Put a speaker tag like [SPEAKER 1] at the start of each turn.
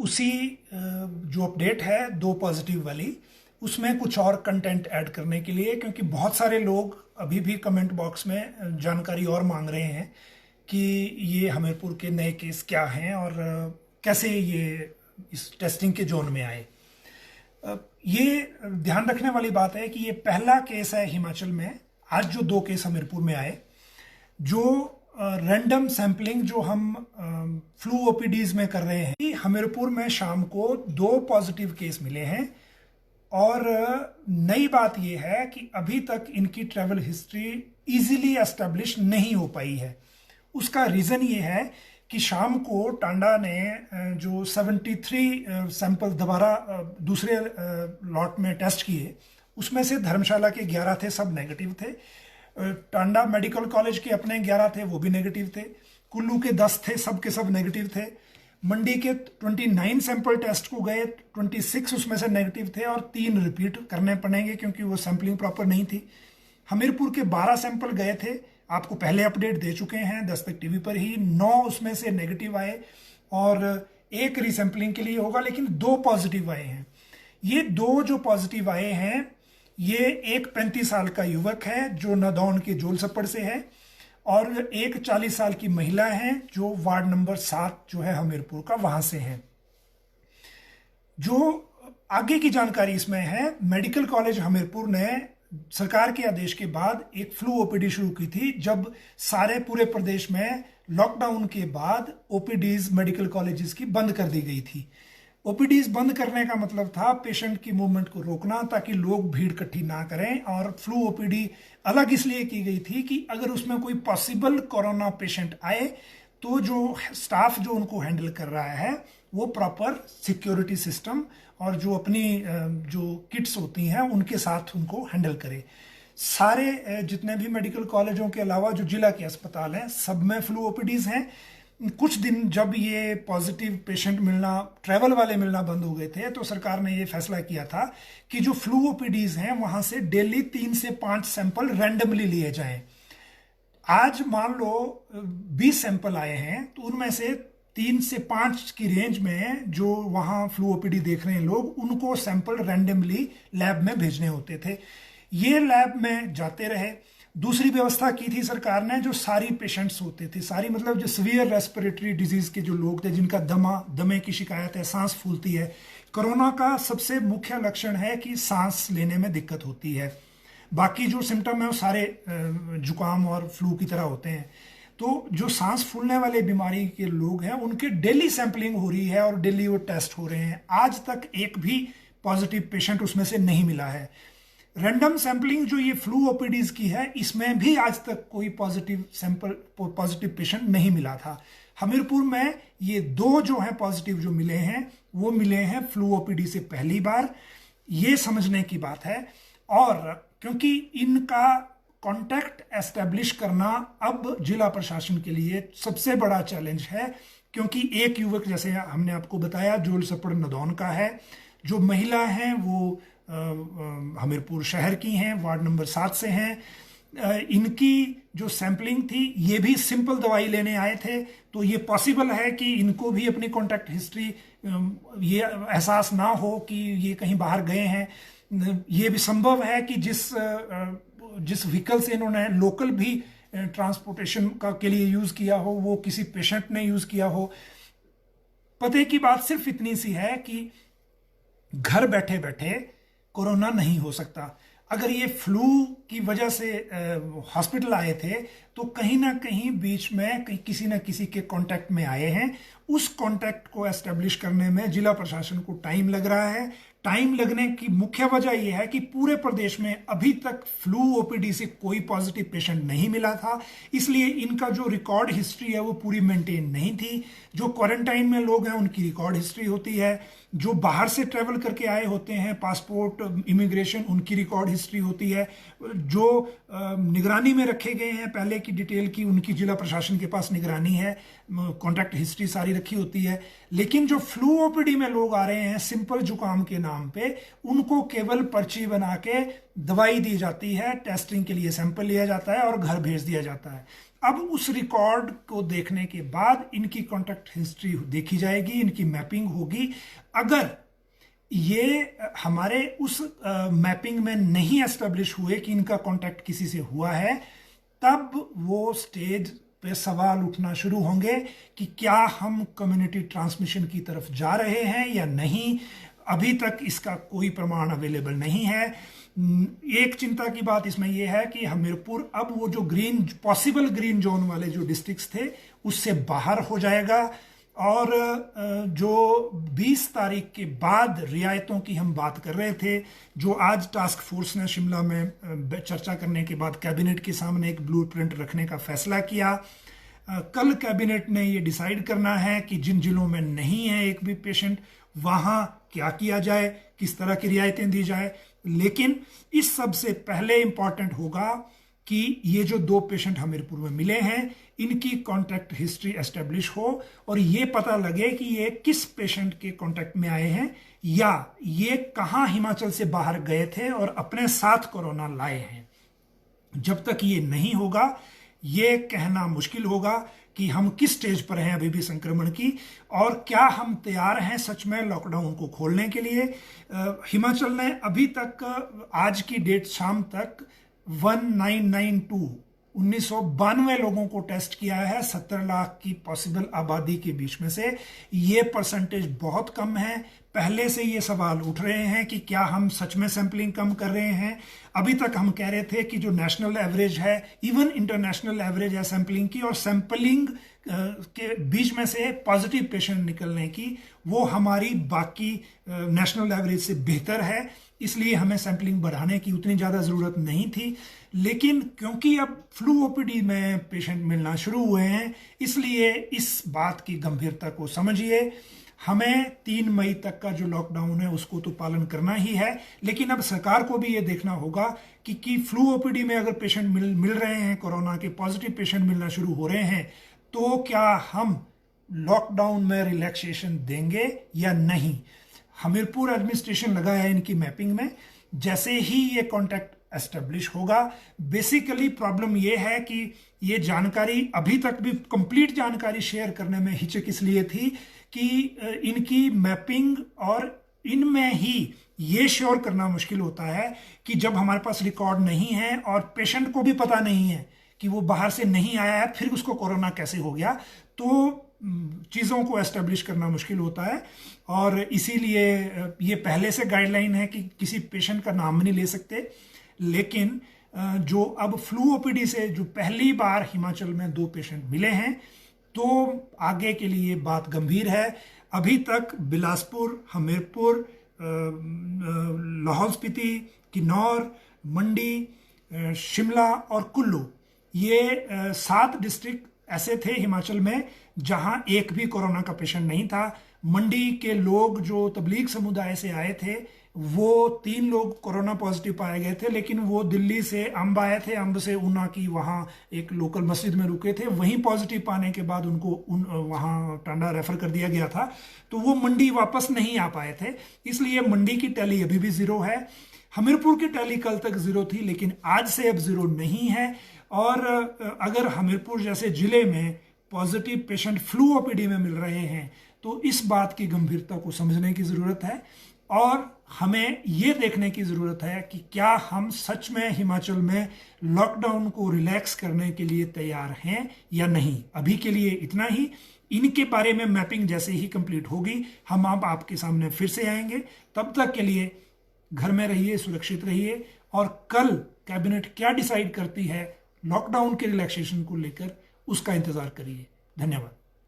[SPEAKER 1] उसी जो अपडेट है 2 पॉजिटिव वाली, उसमें कुछ और कंटेंट ऐड करने के लिए, क्योंकि बहुत सारे लोग अभी भी कमेंट बॉक्स में जानकारी और मांग रहे हैं कि ये हमीरपुर के नए केस क्या हैं और कैसे ये इस टेस्टिंग के जोन में आए। ये ध्यान रखने वाली बात है कि ये पहला केस है हिमाचल में। आज जो 2 केस हमीरपुर में आए, जो रैंडम सैंपलिंग जो हम फ्लू ओपीडीज में कर रहे हैं, हमीरपुर में शाम को 2 पॉजिटिव केस मिले हैं। और नई बात यह है कि अभी तक इनकी ट्रैवल हिस्ट्री इजीली एस्टेब्लिश नहीं हो पाई है। उसका रीज़न ये है कि शाम को टांडा ने जो 73 सैंपल दोबारा दूसरे लॉट में टेस्ट किए, उसमें से धर्मशाला के 11 थे, सब नेगेटिव थे। टांडा मेडिकल कॉलेज के अपने 11 थे, वो भी नेगेटिव थे। कुल्लू के 10 थे, सब के सब नेगेटिव थे। मंडी के 29 सैंपल टेस्ट को गए, 26 उसमें से नेगेटिव थे और 3 रिपीट करने पड़ेंगे क्योंकि वो सैंपलिंग प्रॉपर नहीं थी। हमीरपुर के 12 सैंपल गए थे, आपको पहले अपडेट दे चुके हैं दस्तक टीवी पर ही। 9 उसमें से नेगेटिव आए और 1 रीसैंपलिंग के लिए होगा, लेकिन 2 पॉजिटिव आए हैं। ये 2 जो पॉजिटिव आए हैं, ये एक 35 साल का युवक है जो नदौन के जोलसप्पड़ से है और एक 40 साल की महिला है जो वार्ड नंबर 7 जो है हमीरपुर का, वहां से है। जो आगे की जानकारी इसमें है, मेडिकल कॉलेज हमीरपुर ने सरकार के आदेश के बाद एक फ्लू ओपीडी शुरू की थी। जब सारे पूरे प्रदेश में लॉकडाउन के बाद ओपीडीज मेडिकल कॉलेजेस की बंद कर दी गई थी। ओपीडीज बंद करने का मतलब था पेशेंट की मूवमेंट को रोकना, ताकि लोग भीड़ इकट्ठी ना करें। और फ्लू ओपीडी अलग इसलिए की गई थी कि अगर उसमें कोई पॉसिबल कोरोना पेशेंट आए तो जो स्टाफ जो उनको हैंडल कर रहा है वो प्रॉपर सिक्योरिटी सिस्टम और जो अपनी जो किट्स होती हैं उनके साथ उनको हैंडल करे। सारे जितने भी मेडिकल कॉलेजों के अलावा जो जिला के अस्पताल हैं, सब में फ्लू ओपीडीज हैं। कुछ दिन जब ये पॉजिटिव पेशेंट मिलना, ट्रैवल वाले मिलना बंद हो गए थे, तो सरकार ने ये फैसला किया था कि जो फ्लू ओपीडीज हैं वहां से डेली 3 से 5 सैंपल रैंडमली लिए जाएं। आज मान लो 20 सैंपल आए हैं, तो उनमें से 3 से 5 की रेंज में जो वहां फ्लू ओपीडी देख रहे हैं लोग, उनको सैंपल रैंडमली लैब में भेजने होते थे। ये लैब में जाते रहे। दूसरी व्यवस्था की थी सरकार ने, जो सारी पेशेंट्स होते थे, सारी मतलब जो सीवियर रेस्पिरेटरी डिजीज के जो लोग थे, जिनका दमे की शिकायत है, सांस फूलती है। कोरोना का सबसे मुख्य लक्षण है कि सांस लेने में दिक्कत होती है। बाकी जो सिम्टम है वो सारे जुकाम और फ्लू की तरह होते हैं। तो जो सांस फूलने वाले बीमारी के लोग हैं, उनके डेली सैंपलिंग हो रही है और डेली वो टेस्ट हो रहे हैं। आज तक एक भी पॉजिटिव पेशेंट उसमें से नहीं मिला है। रैंडम सैंपलिंग जो ये फ्लू ओपीडीज की है, इसमें भी आज तक कोई पॉजिटिव पेशेंट नहीं मिला था। हमीरपुर में ये 2 जो हैं पॉजिटिव जो मिले हैं, वो मिले हैं फ्लू ओपीडी से पहली बार। ये समझने की बात है। और क्योंकि इनका कांटेक्ट एस्टेब्लिश करना अब जिला प्रशासन के लिए सबसे बड़ा चैलेंज है, क्योंकि एक युवक, जैसे हमने आपको बताया, जोलसप्पड़ नदौन का है। जो महिला है वो हमीरपुर शहर की हैं, वार्ड नंबर 7 से हैं। इनकी जो सैंपलिंग थी, ये भी सिंपल दवाई लेने आए थे, तो ये पॉसिबल है कि इनको भी अपनी कॉन्टैक्ट हिस्ट्री ये एहसास ना हो कि ये कहीं बाहर गए हैं। ये भी संभव है कि जिस व्हीकल से इन्होंने लोकल भी ट्रांसपोर्टेशन का के लिए यूज किया हो, वो किसी पेशेंट ने यूज किया हो। पते की बात सिर्फ इतनी सी है कि घर बैठे बैठे कोरोना नहीं हो सकता। अगर ये फ्लू की वजह से हॉस्पिटल आए थे, तो कहीं ना कहीं बीच में किसी ना किसी के कांटेक्ट में आए हैं। उस कांटेक्ट को एस्टेब्लिश करने में जिला प्रशासन को टाइम लग रहा है। टाइम लगने की मुख्य वजह यह है कि पूरे प्रदेश में अभी तक फ्लू ओपीडी से कोई पॉजिटिव पेशेंट नहीं मिला था, इसलिए इनका जो रिकॉर्ड हिस्ट्री है वो पूरी मेंटेन नहीं थी। जो क्वारंटाइन में लोग हैं उनकी रिकॉर्ड हिस्ट्री होती है, जो बाहर से ट्रेवल करके आए होते हैं, पासपोर्ट, इमिग्रेशन, उनकी रिकॉर्ड हिस्ट्री होती है। जो निगरानी में रखे गए हैं पहले की डिटेल की, उनकी जिला प्रशासन के पास निगरानी है, कॉन्टैक्ट हिस्ट्री सारी रखी होती है। लेकिन जो फ्लू ओपीडी में लोग आ रहे हैं सिंपल जुकाम के नाम पे, उनको केवल पर्ची बना के दवाई दी जाती है, टेस्टिंग के लिए सैंपल लिया जाता है और घर भेज दिया जाता है। अब उस रिकॉर्ड को देखने के बाद इनकी कॉन्टैक्ट हिस्ट्री देखी जाएगी, इनकी मैपिंग होगी। अगर ये हमारे उस मैपिंग में नहीं एस्टेब्लिश हुए कि इनका कांटेक्ट किसी से हुआ है, तब वो स्टेज पे सवाल उठना शुरू होंगे कि क्या हम कम्युनिटी ट्रांसमिशन की तरफ जा रहे हैं या नहीं। अभी तक इसका कोई प्रमाण अवेलेबल नहीं है। एक चिंता की बात इसमें यह है कि हमीरपुर अब वो जो पॉसिबल ग्रीन जोन वाले जो डिस्ट्रिक्ट्स थे उससे बाहर हो जाएगा, और जो 20 तारीख के बाद रियायतों की हम बात कर रहे थे, जो आज टास्क फोर्स ने शिमला में चर्चा करने के बाद कैबिनेट के सामने एक ब्लूप्रिंट रखने का फैसला किया। कल कैबिनेट ने ये डिसाइड करना है कि जिन जिलों में नहीं है एक भी पेशेंट, वहां क्या किया जाए, किस तरह की रियायतें दी जाए। लेकिन इस सब से पहले इंपॉर्टेंट होगा कि ये जो 2 पेशेंट हमीरपुर में मिले हैं, इनकी कॉन्टैक्ट हिस्ट्री एस्टेब्लिश हो और ये पता लगे कि ये किस पेशेंट के कॉन्टैक्ट में आए हैं या ये कहां हिमाचल से बाहर गए थे और अपने साथ कोरोना लाए हैं। जब तक ये नहीं होगा, ये कहना मुश्किल होगा कि हम किस स्टेज पर हैं अभी भी संक्रमण की, और क्या हम तैयार हैं सच में लॉकडाउन को खोलने के लिए। हिमाचल ने अभी तक आज की डेट शाम तक 1992 लोगों को टेस्ट किया है 70 लाख की पॉसिबल आबादी के बीच में से। ये परसेंटेज बहुत कम है। पहले से ये सवाल उठ रहे हैं कि क्या हम सच में सैंपलिंग कम कर रहे हैं। अभी तक हम कह रहे थे कि जो नेशनल एवरेज है, इवन इंटरनेशनल एवरेज है सैंपलिंग की, और सैंपलिंग के बीच में से पॉजिटिव पेशेंट निकलने की, वो हमारी बाकी नेशनल एवरेज से बेहतर है। इसलिए हमें सैंपलिंग बढ़ाने की उतनी ज़्यादा ज़रूरत नहीं थी। लेकिन क्योंकि अब फ्लू ओपीडी में पेशेंट मिलना शुरू हुए हैं, इसलिए इस बात की गंभीरता को समझिए। हमें 3 मई तक का जो लॉकडाउन है उसको तो पालन करना ही है, लेकिन अब सरकार को भी ये देखना होगा कि फ्लू ओपीडी में अगर पेशेंट मिल रहे हैं, कोरोना के पॉजिटिव पेशेंट मिलना शुरू हो रहे हैं, तो क्या हम लॉकडाउन में रिलैक्सेशन देंगे या नहीं। हमीरपुर एडमिनिस्ट्रेशन लगा है इनकी मैपिंग में। जैसे ही ये कॉन्टैक्ट एस्टेब्लिश होगा, बेसिकली प्रॉब्लम ये है कि ये जानकारी अभी तक भी कंप्लीट जानकारी शेयर करने में हिचक इसलिए थी कि इनकी मैपिंग और इनमें ही ये श्योर करना मुश्किल होता है कि जब हमारे पास रिकॉर्ड नहीं है और पेशेंट को भी पता नहीं है कि वो बाहर से नहीं आया है, फिर उसको कोरोना कैसे हो गया, तो चीज़ों को एस्टेब्लिश करना मुश्किल होता है। और इसीलिए ये पहले से गाइडलाइन है कि किसी पेशेंट का नाम नहीं ले सकते। लेकिन जो अब फ्लू ओपीडी से जो पहली बार हिमाचल में 2 पेशेंट मिले हैं, तो आगे के लिए बात गंभीर है। अभी तक बिलासपुर, हमीरपुर, लाहौल स्पीति, किन्नौर, मंडी, शिमला और कुल्लू, ये 7 डिस्ट्रिक्ट ऐसे थे हिमाचल में जहां एक भी कोरोना का पेशेंट नहीं था। मंडी के लोग जो तबलीग समुदाय से आए थे, वो 3 लोग कोरोना पॉजिटिव पाए गए थे, लेकिन वो दिल्ली से अम्ब आए थे, अम्ब से ऊना की वहाँ एक लोकल मस्जिद में रुके थे। वहीं पॉजिटिव पाने के बाद उनको वहाँ टांडा रेफर कर दिया गया था, तो वो मंडी वापस नहीं आ पाए थे। इसलिए मंडी की टैली अभी भी 0 है। हमीरपुर की टैली कल तक 0 थी, लेकिन आज से अब 0 नहीं है। और अगर हमीरपुर जैसे जिले में पॉजिटिव पेशेंट फ्लू ओपीडी में मिल रहे हैं, तो इस बात की गंभीरता को समझने की ज़रूरत है और हमें ये देखने की ज़रूरत है कि क्या हम सच में हिमाचल में लॉकडाउन को रिलैक्स करने के लिए तैयार हैं या नहीं। अभी के लिए इतना ही। इनके बारे में मैपिंग जैसे ही कंप्लीट होगी, हम अब आपके सामने फिर से आएंगे। तब तक के लिए घर में रहिए, सुरक्षित रहिए, और कल कैबिनेट क्या डिसाइड करती है लॉकडाउन के रिलैक्सेशन को लेकर, उसका इंतजार करिए। धन्यवाद।